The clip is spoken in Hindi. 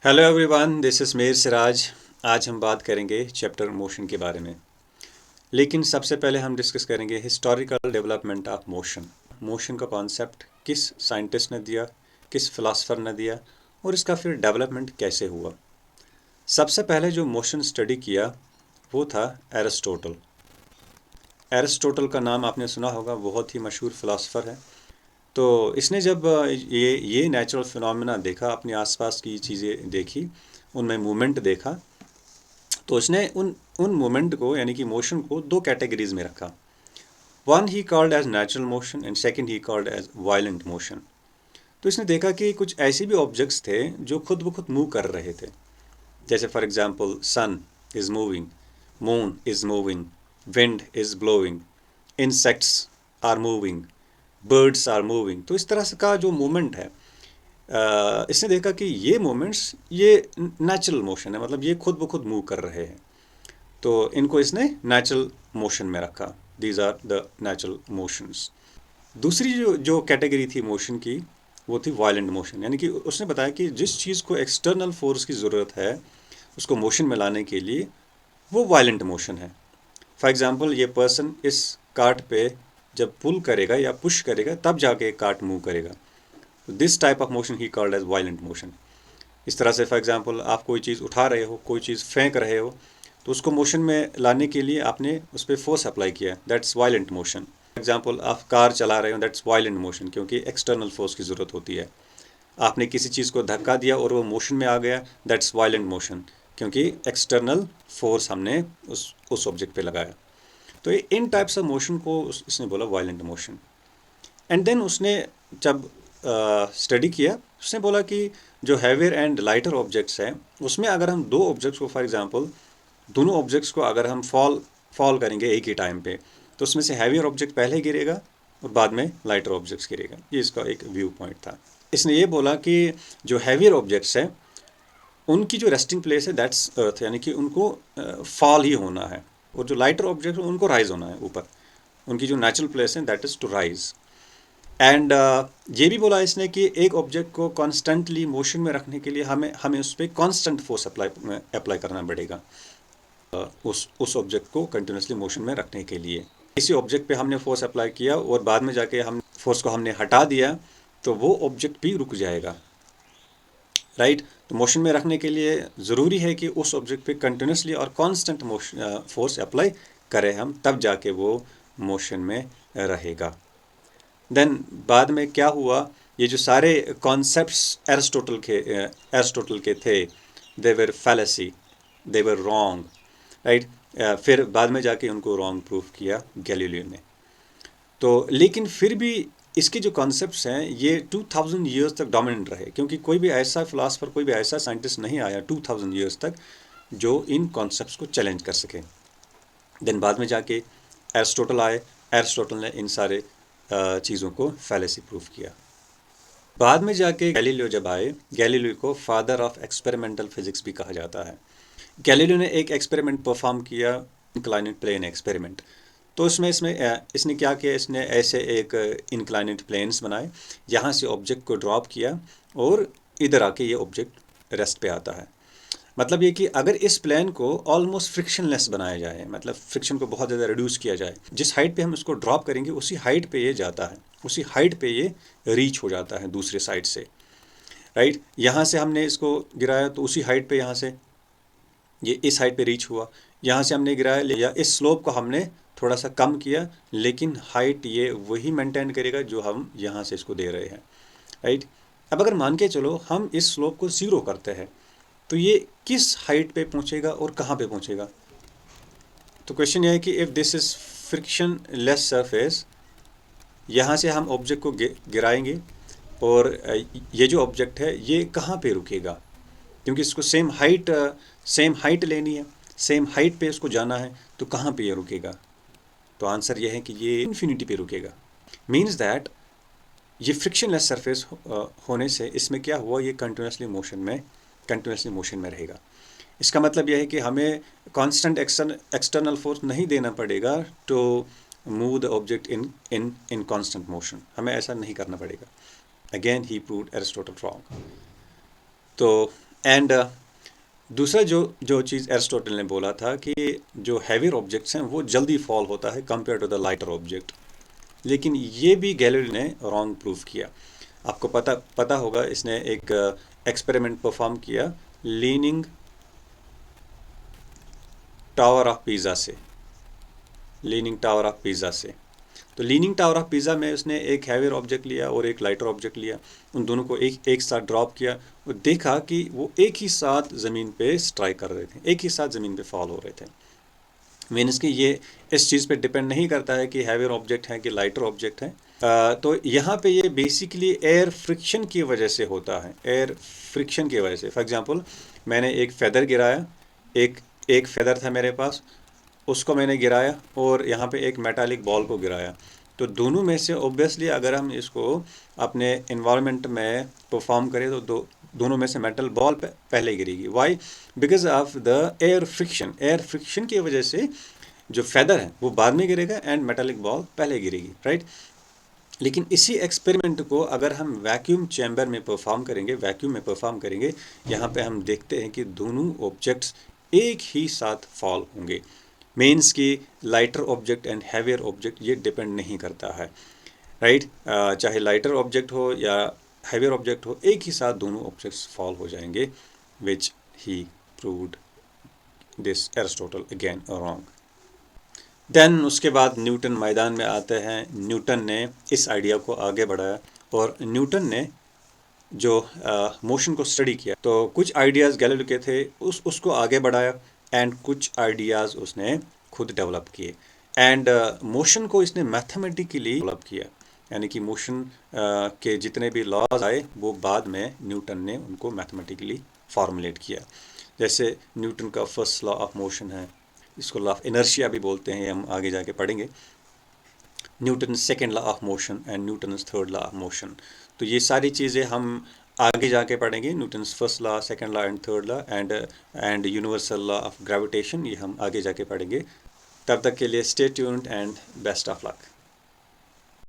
Hello everyone, this is Mir Siraj. आज हम बात करेंगे चैप्टर मोशन के बारे में। लेकिन सबसे पहले हम डिस्कस करेंगे historical development of motion. Motion का कॉन्सेप्ट किस साइंटिस्ट ने दिया, किस फिलासफर ने दिया और इसका फिर डेवलपमेंट कैसे हुआ। सबसे पहले जो मोशन स्टडी किया वो था एरिस्टोटल। एरिस्टोटल का नाम आपने सुना होगा, बहुत ही मशहूर फिलासफर है। तो इसने जब ये नेचुरल फिनोमेना देखा, अपने आसपास की चीज़ें देखी, उनमें मूवमेंट देखा, तो उसने उन उन मूवमेंट को यानी कि मोशन को दो कैटेगरीज में रखा। One he called as natural motion and second he called as violent motion. तो इसने देखा कि कुछ ऐसे भी ऑब्जेक्ट्स थे जो खुद ब खुद मूव कर रहे थे। जैसे for example sun is moving, moon is moving, wind is blowing, insects are moving, birds are moving. तो इस तरह से का जो मूवमेंट है, इसने देखा कि ये मोमेंट्स ये नेचुरल मोशन है, मतलब ये खुद ब खुद मूव कर रहे हैं। तो इनको इसने नेचुरल मोशन में रखा। These are the natural motions. दूसरी जो कैटेगरी थी मोशन की, वो थी वायलेंट मोशन। यानी कि उसने बताया कि जिस चीज़ को एक्सटर्नल फोर्स की ज़रूरत है उसको मोशन में लाने के लिए, वो वायलेंट मोशन है। फॉर एग्जांपल, ये पर्सन इस कार्ट पे जब पुल करेगा या पुश करेगा तब जाके कार्ट मूव करेगा। This type of motion he called as violent motion. इस तरह से फॉर एग्जांपल, आप कोई चीज़ उठा रहे हो, कोई चीज़ फेंक रहे हो, तो उसको मोशन में लाने के लिए आपने उस पर फोर्स अप्लाई किया, that's violent motion. For example, आप कार चला रहे हो, दैट्स वायलेंट मोशन, क्योंकि एक्सटर्नल फोर्स की ज़रूरत होती है। आपने किसी चीज़ को धक्का दिया और वो मोशन में आ गया, दैट्स वायलेंट मोशन, क्योंकि एक्सटर्नल फोर्स हमने उस ऑब्जेक्ट पे लगाया। तो इन टाइप्स ऑफ मोशन को इसने बोला वायलेंट मोशन। एंड देन उसने जब स्टडी किया, उसने बोला कि जो हैवियर एंड लाइटर ऑब्जेक्ट्स हैं, उसमें अगर हम दो ऑब्जेक्ट्स को, फॉर एग्जांपल दोनों ऑब्जेक्ट्स को अगर हम फॉल करेंगे एक ही टाइम पे, तो उसमें से हैवियर ऑब्जेक्ट पहले गिरेगा और बाद में लाइटर ऑब्जेक्ट्स गिरेगा। ये इसका एक व्यू पॉइंट था। इसने ये बोला कि जो हैवियर ऑब्जेक्ट्स हैं उनकी जो रेस्टिंग प्लेस है दैट्स अर्थ, यानी कि उनको फॉल ही होना है, और जो लाइटर ऑब्जेक्ट है उनको राइज होना है ऊपर। उनकी जो नेचुरल प्लेस है that is to rise. And ये भी बोला इसने कि एक ऑब्जेक्ट को कॉन्स्टेंटली मोशन में रखने के लिए हमें हमें उस पर कॉन्स्टेंट फोर्स अप्लाई करना पड़ेगा, उस ऑब्जेक्ट को कंटिन्यूसली मोशन में रखने के लिए। किसी ऑब्जेक्ट पे हमने फोर्स अप्लाई किया और बाद में जाके हम फोर्स को हमने हटा दिया, तो वो ऑब्जेक्ट भी रुक जाएगा, राइट। तो मोशन में रखने के लिए ज़रूरी है कि उस ऑब्जेक्ट पे कंटिन्यूसली और कॉन्स्टेंट मोशन फोर्स अप्लाई करें हम, तब जाके वो मोशन में रहेगा। देन बाद में क्या हुआ, ये जो सारे कॉन्सेप्ट्स एरिस्टोटल के थे, they were fallacy, they were wrong, right. फिर बाद में जाके उनको रॉन्ग प्रूफ किया गैलीलियो ने। तो लेकिन फिर भी इसके जो कॉन्सेप्ट्स हैं ये 2000 ईयर्स तक डोमिनेंट रहे, क्योंकि कोई भी ऐसा फिलासफर, कोई भी ऐसा साइंटिस्ट नहीं आया 2000 ईयर्स तक जो इन कॉन्सेप्ट्स को चैलेंज कर सके। देन बाद में जाके एरिस्टोटल आए, एरिस्टोटल ने इन सारे चीज़ों को फैलेसी प्रूफ किया। बाद में जाके गैलीलियो जब आए, गैलीलियो को फादर ऑफ एक्सपेरिमेंटल फिजिक्स भी कहा जाता है। गैलीलियो ने एक एक्सपेरिमेंट परफॉर्म किया, इंक्लाइनेड प्लेन एक्सपेरिमेंट। तो इसने क्या किया, इसने ऐसे एक इंक्लाइनेड प्लेन्स बनाए, यहाँ से ऑब्जेक्ट को ड्रॉप किया और इधर आके ये ऑब्जेक्ट रेस्ट पे आता है। मतलब ये कि अगर इस प्लेन को ऑलमोस्ट फ्रिक्शनलेस बनाया जाए, मतलब फ्रिक्शन को बहुत ज़्यादा रिड्यूस किया जाए, जिस हाइट पे हम इसको ड्रॉप करेंगे उसी हाइट पे ये जाता है, उसी हाइट पे ये रीच हो जाता है दूसरे साइड से, राइट। यहाँ से हमने इसको गिराया तो उसी हाइट पे यहाँ से ये इस हाइट पे रीच हुआ। यहाँ से हमने गिराया या इस स्लोप को हमने थोड़ा सा कम किया, लेकिन हाइट ये वही मेंटेन करेगा जो हम यहाँ से इसको दे रहे हैं, राइट। अब अगर मान के चलो हम इस स्लोप को ज़ीरो करते हैं, तो ये किस हाइट पे पहुंचेगा और कहाँ पे पहुंचेगा। तो क्वेश्चन ये है कि if this is friction less surface, यहाँ से हम ऑब्जेक्ट को गिराएंगे और ये जो ऑब्जेक्ट है ये कहाँ पे रुकेगा, क्योंकि इसको सेम हाइट लेनी है, सेम हाइट पे इसको जाना है, तो कहाँ पे ये रुकेगा। तो आंसर ये है कि ये इन्फिनिटी पे रुकेगा। मीन्स दैट ये फ्रिक्शनलेस सरफेस होने से इसमें क्या हुआ, ये कंटिन्यूसली मोशन में रहेगा। इसका मतलब यह है कि हमें कांस्टेंट एक्सटर्नल फोर्स नहीं देना पड़ेगा to move the object in constant motion, हमें ऐसा नहीं करना पड़ेगा। Again he proved Aristotle wrong. तो एंड दूसरा जो जो चीज़ एरिस्टोटल ने बोला था कि जो हैवियर ऑब्जेक्ट्स हैं वो जल्दी फॉल होता है compare to the lighter object, लेकिन ये भी गैलीलियो ने रॉन्ग प्रूव किया। आपको पता होगा, इसने एक एक्सपेरिमेंट परफॉर्म किया लीनिंग टावर ऑफ पिज़ा से, लीनिंग टावर ऑफ पिज़ा से। तो लीनिंग टावर ऑफ पिज़ा में उसने एक हैवियर ऑब्जेक्ट लिया और एक लाइटर ऑब्जेक्ट लिया, उन दोनों को एक साथ ड्रॉप किया और देखा कि वो एक ही साथ ज़मीन पे स्ट्राइक कर रहे थे, एक ही साथ ज़मीन पे फॉल हो रहे थे। मीन्स कि ये इस चीज़ पे डिपेंड नहीं करता है कि हैवियर ऑब्जेक्ट है कि लाइटर ऑब्जेक्ट है। तो यहाँ पे ये बेसिकली एयर फ्रिक्शन की वजह से होता है, एयर फ्रिक्शन की वजह से। फॉर एग्जांपल, मैंने एक फेदर गिराया, एक एक फेदर था मेरे पास, उसको मैंने गिराया और यहाँ पे एक मेटालिक बॉल को गिराया। तो दोनों में से ऑब्वियसली अगर हम इसको अपने इन्वायरमेंट में परफॉर्म करें तो दोनों में से मेटल बॉल पहले गिरेगी। Why? Because of the air friction. Air friction की वजह से जो फेदर है वो बाद में गिरेगा एंड मेटालिक बॉल पहले गिरेगी, राइट। लेकिन इसी एक्सपेरिमेंट को अगर हम वैक्यूम चैम्बर में परफॉर्म करेंगे, वैक्यूम में परफॉर्म करेंगे, यहाँ पे हम देखते हैं कि दोनों ऑब्जेक्ट्स एक ही साथ फॉल होंगे। मीन्स कि lighter object and heavier object ये डिपेंड नहीं करता है, राइट। चाहे लाइटर ऑब्जेक्ट हो या हैवियर ऑब्जेक्ट हो, एक ही साथ दोनों ऑब्जेक्ट्स फॉल हो जाएंगे, which he proved this Aristotle again wrong. Then उसके बाद न्यूटन मैदान में आते हैं। न्यूटन ने इस आइडिया को आगे बढ़ाया और न्यूटन ने जो मोशन को स्टडी किया, तो कुछ आइडियाज़ गैलीलियो के थे, उसको आगे बढ़ाया एंड कुछ आइडियाज़ उसने खुद डेवलप किए एंड मोशन को इसने मैथमेटिकली डेवलप किया। यानी कि मोशन के जितने भी लॉज आए वो बाद में न्यूटन ने उनको मैथमेटिकली फॉर्मुलेट किया। जैसे न्यूटन का फर्स्ट लॉ ऑफ मोशन है, इसको लॉ ऑफ इनर्शिया भी बोलते हैं, हम आगे जाके पढ़ेंगे। Newton second law of motion and Newton third law of motion. तो ये सारी चीज़ें हम आगे जाके पढ़ेंगे। Newton's first law, second law and third law and universal law of gravitation, ये हम आगे जाके पढ़ेंगे। तब तक के लिए stay tuned and best of luck.